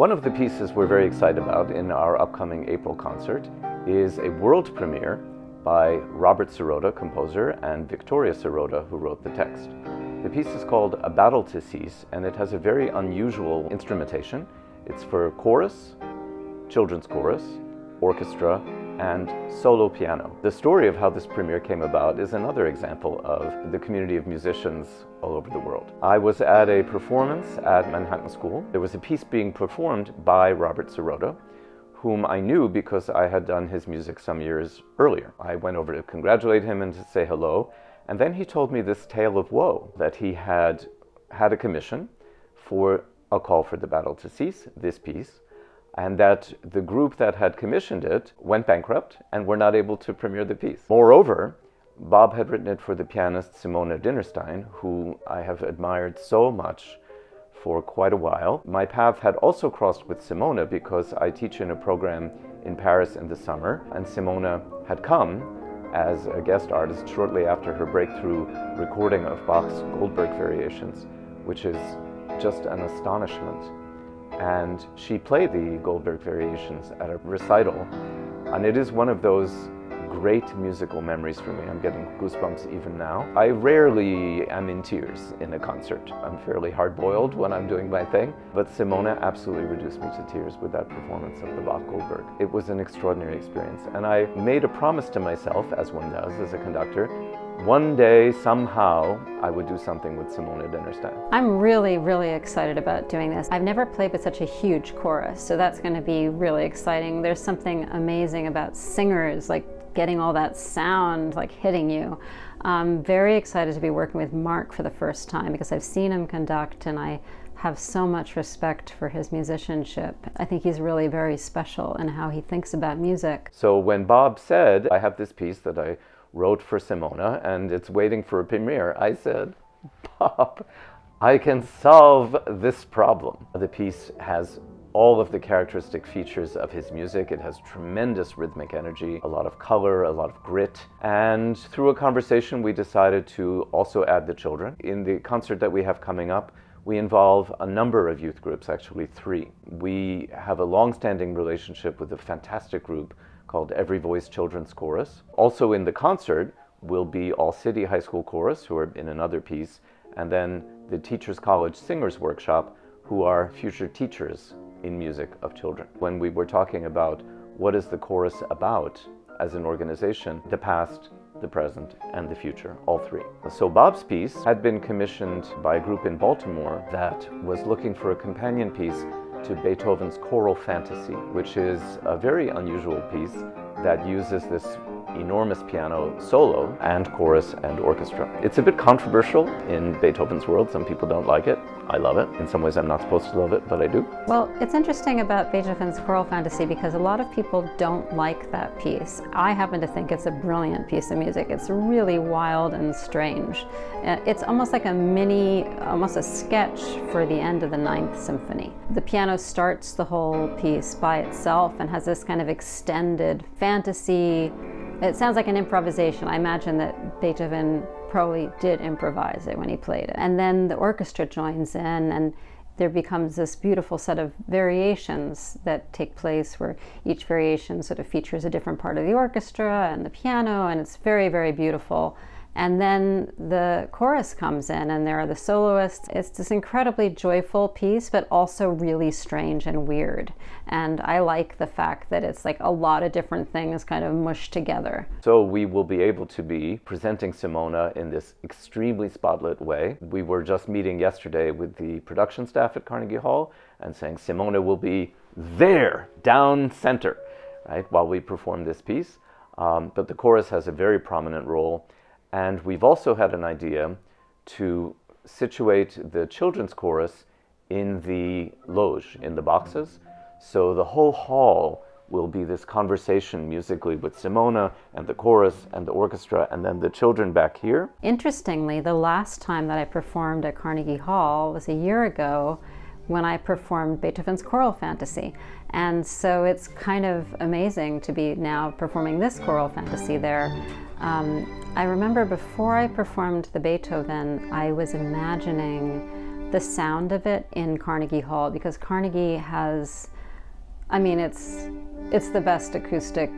One of the pieces we're very excited about in our upcoming April concert is a world premiere by Robert Sirota, composer, and Victoria Sirota, who wrote the text. The piece is called A Battle to Cease, and it has a very unusual instrumentation. It's for chorus, children's chorus, orchestra, and solo piano. The story of how this premiere came about is another example of the community of musicians all over the world. I was at a performance at Manhattan School. There was a piece being performed by Robert Sirota, whom I knew because I had done his music some years earlier. I went over to congratulate him and to say hello, and then he told me this tale of woe, that he had had a commission for A Call for the Battle to Cease, this piece, and that the group that had commissioned it went bankrupt and were not able to premiere the piece. Moreover, Bob had written it for the pianist Simone Dinnerstein, who I have admired so much for quite a while. My path had also crossed with Simone because I teach in a program in Paris in the summer, and Simone had come as a guest artist shortly after her breakthrough recording of Bach's Goldberg Variations, which is just an astonishment. And she played the Goldberg Variations at a recital, and it is one of those great musical memories for me. I'm getting goosebumps even now. I rarely am in tears in a concert. I'm fairly hard-boiled when I'm doing my thing, but Simone absolutely reduced me to tears with that performance of the Bach Goldberg. It was an extraordinary experience, and I made a promise to myself, as one does as a conductor, one day, somehow, I would do something with Simone Dinnerstein. I'm really, really excited about doing this. I've never played with such a huge chorus, so that's going to be really exciting. There's something amazing about singers, like getting all that sound like hitting you. I'm very excited to be working with Mark for the first time because I've seen him conduct and I have so much respect for his musicianship. I think he's really very special in how he thinks about music. So when Bob said, I have this piece that I wrote for Simone and it's waiting for a premiere, I said, Bob, I can solve this problem. The piece has all of the characteristic features of his music. It has tremendous rhythmic energy, a lot of color, a lot of grit. And through a conversation, we decided to also add the children. In the concert that we have coming up, we involve a number of youth groups, actually 3. We have a long-standing relationship with a fantastic group called Every Voice Children's Chorus. Also in the concert will be All City High School Chorus, who are in another piece, and then the Teachers College Singers Workshop, who are future teachers in music of children. When we were talking about what is the chorus about as an organization, the past, the present, and the future, all 3. So Bob's piece had been commissioned by a group in Baltimore that was looking for a companion piece to Beethoven's Choral Fantasy, which is a very unusual piece that uses this enormous piano solo and chorus and orchestra. It's a bit controversial in Beethoven's world. Some people don't like it. I love it. In some ways I'm not supposed to love it, but I do. Well, it's interesting about Beethoven's Choral Fantasy because a lot of people don't like that piece. I happen to think it's a brilliant piece of music. It's really wild and strange. It's almost like a mini, almost a sketch for the end of the 9th Symphony. The piano starts the whole piece by itself and has this kind of extended fantasy. It sounds like an improvisation. I imagine that Beethoven probably did improvise it when he played it. And then the orchestra joins in and there becomes this beautiful set of variations that take place where each variation sort of features a different part of the orchestra and the piano, and it's very, very beautiful. And then the chorus comes in and there are the soloists. It's this incredibly joyful piece, but also really strange and weird. And I like the fact that it's like a lot of different things kind of mushed together. So we will be able to be presenting Simone in this extremely spotlit way. We were just meeting yesterday with the production staff at Carnegie Hall and saying Simone will be there, down center, right, while we perform this piece. But the chorus has a very prominent role. And we've also had an idea to situate the children's chorus in the loge, in the boxes. So the whole hall will be this conversation musically with Simone and the chorus and the orchestra and then the children back here. Interestingly, the last time that I performed at Carnegie Hall was a year ago when I performed Beethoven's Choral Fantasy. And so it's kind of amazing to be now performing this choral fantasy there. I remember before I performed the Beethoven, I was imagining the sound of it in Carnegie Hall, because Carnegie has, I mean, it's the best acoustic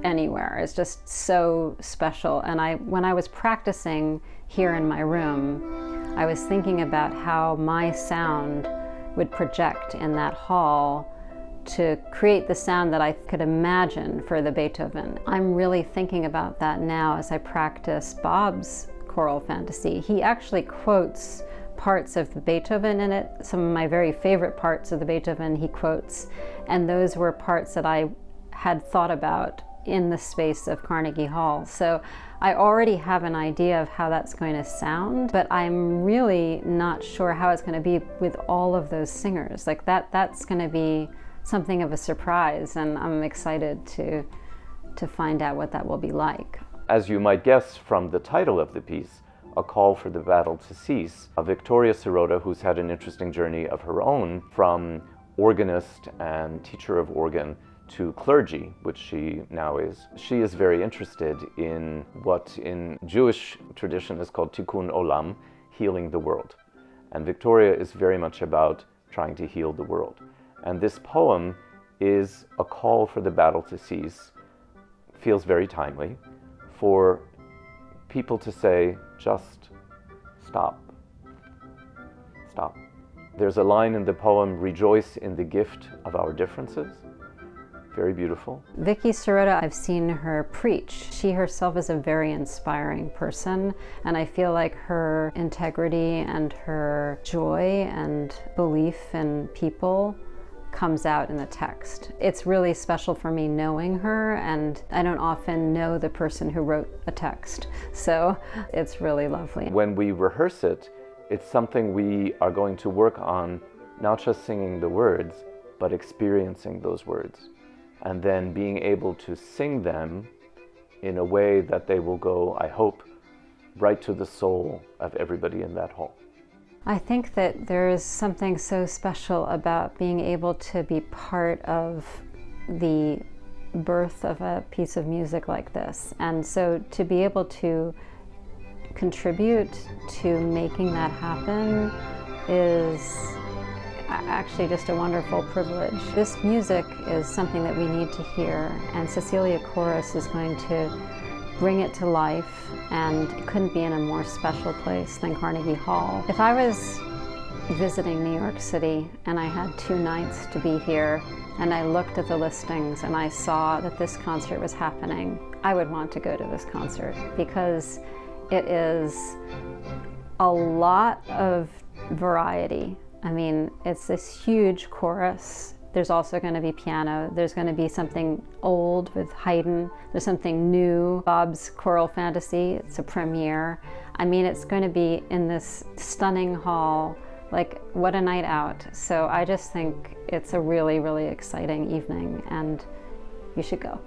anywhere. It's just so special. And when I was practicing here in my room, I was thinking about how my sound would project in that hall to create the sound that I could imagine for the Beethoven. I'm really thinking about that now as I practice Bob's choral fantasy. He actually quotes parts of the Beethoven in it. Some of my very favorite parts of the Beethoven he quotes, and those were parts that I had thought about in the space of Carnegie Hall. So I already have an idea of how that's going to sound, but I'm really not sure how it's going to be with all of those singers. Like that's going to be something of a surprise, and I'm excited to find out what that will be like. As you might guess from the title of the piece, A Call for the Battle to Cease, Victoria Sirota, who's had an interesting journey of her own from organist and teacher of organ to clergy, which she now is. She is very interested in what in Jewish tradition is called tikkun olam, healing the world. And Victoria is very much about trying to heal the world. And this poem is a call for the battle to cease, feels very timely, for people to say, just stop, stop. There's a line in the poem, rejoice in the gift of our differences. Very beautiful. Vicky Sirota, I've seen her preach. She herself is a very inspiring person, and I feel like her integrity and her joy and belief in people comes out in the text. It's really special for me knowing her, and I don't often know the person who wrote a text, so it's really lovely. When we rehearse it, it's something we are going to work on, not just singing the words, but experiencing those words, and then being able to sing them in a way that they will go, I hope, right to the soul of everybody in that hall. I think that there is something so special about being able to be part of the birth of a piece of music like this. And so to be able to contribute to making that happen is actually just a wonderful privilege. This music is something that we need to hear, and Cecilia Chorus is going to bring it to life, and it couldn't be in a more special place than Carnegie Hall. If I was visiting New York City and I had 2 nights to be here, and I looked at the listings and I saw that this concert was happening, I would want to go to this concert, because it is a lot of variety. I mean, it's this huge chorus. There's also going to be piano. There's going to be something old with Haydn. There's something new, Bob's Choral Fantasy. It's a premiere. I mean, it's going to be in this stunning hall. Like, what a night out. So I just think it's a really, really exciting evening, and you should go.